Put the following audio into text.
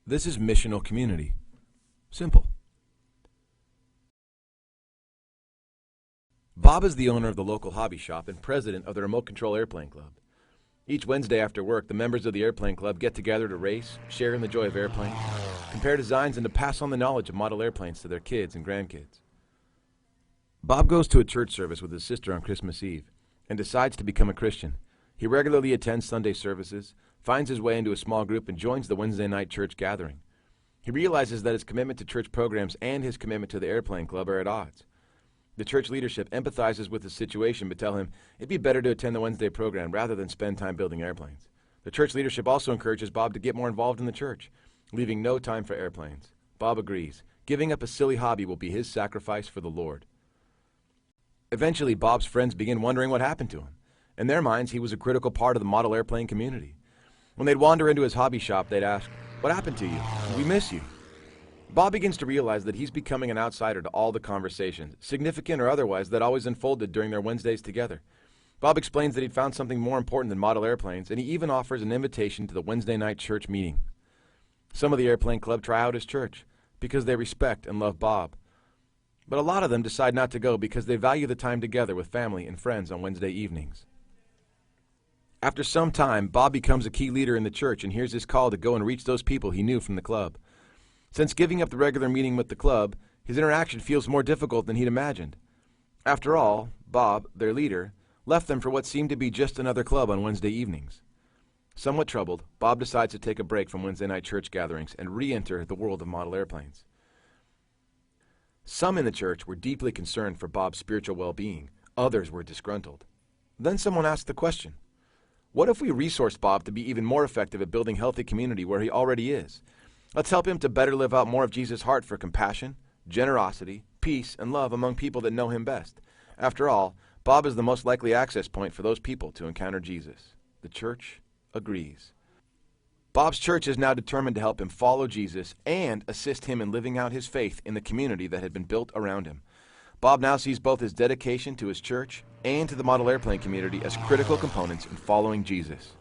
This is missional community. Simple. Bob is the owner of the local hobby shop and president of the Remote Control Airplane Club. Each Wednesday after work, the members of the airplane club get together to race, share in the joy of airplanes, compare designs, and to pass on the knowledge of model airplanes to their kids and grandkids. Bob goes to a church service with his sister on Christmas Eve and decides to become a Christian. He regularly attends Sunday services, finds his way into a small group, and joins the Wednesday night church gathering. He realizes that his commitment to church programs and his commitment to the airplane club are at odds. The church leadership empathizes with the situation but tell him it'd be better to attend the Wednesday program rather than spend time building airplanes. The church leadership also encourages Bob to get more involved in the church, leaving no time for airplanes. Bob agrees. Giving up a silly hobby will be his sacrifice for the Lord. Eventually, Bob's friends begin wondering what happened to him. In their minds, he was a critical part of the model airplane community. When they'd wander into his hobby shop, they'd ask, "What happened to you? We miss you." Bob begins to realize that he's becoming an outsider to all the conversations, significant or otherwise, that always unfolded during their Wednesdays together. Bob explains that he'd found something more important than model airplanes, and he even offers an invitation to the Wednesday night church meeting. Some of the airplane club try out his church because they respect and love Bob. But a lot of them decide not to go because they value the time together with family and friends on Wednesday evenings. After some time, Bob becomes a key leader in the church and hears his call to go and reach those people he knew from the club. Since giving up the regular meeting with the club, his interaction feels more difficult than he'd imagined. After all, Bob, their leader, left them for what seemed to be just another club on Wednesday evenings. Somewhat troubled, Bob decides to take a break from Wednesday night church gatherings and re-enter the world of model airplanes. Some in the church were deeply concerned for Bob's spiritual well-being. Others were disgruntled. Then someone asked the question, what if we resourced Bob to be even more effective at building healthy community where he already is? Let's help him to better live out more of Jesus' heart for compassion, generosity, peace, and love among people that know him best. After all, Bob is the most likely access point for those people to encounter Jesus. The church agrees. Bob's church is now determined to help him follow Jesus and assist him in living out his faith in the community that had been built around him. Bob now sees both his dedication to his church and to the model airplane community as critical components in following Jesus.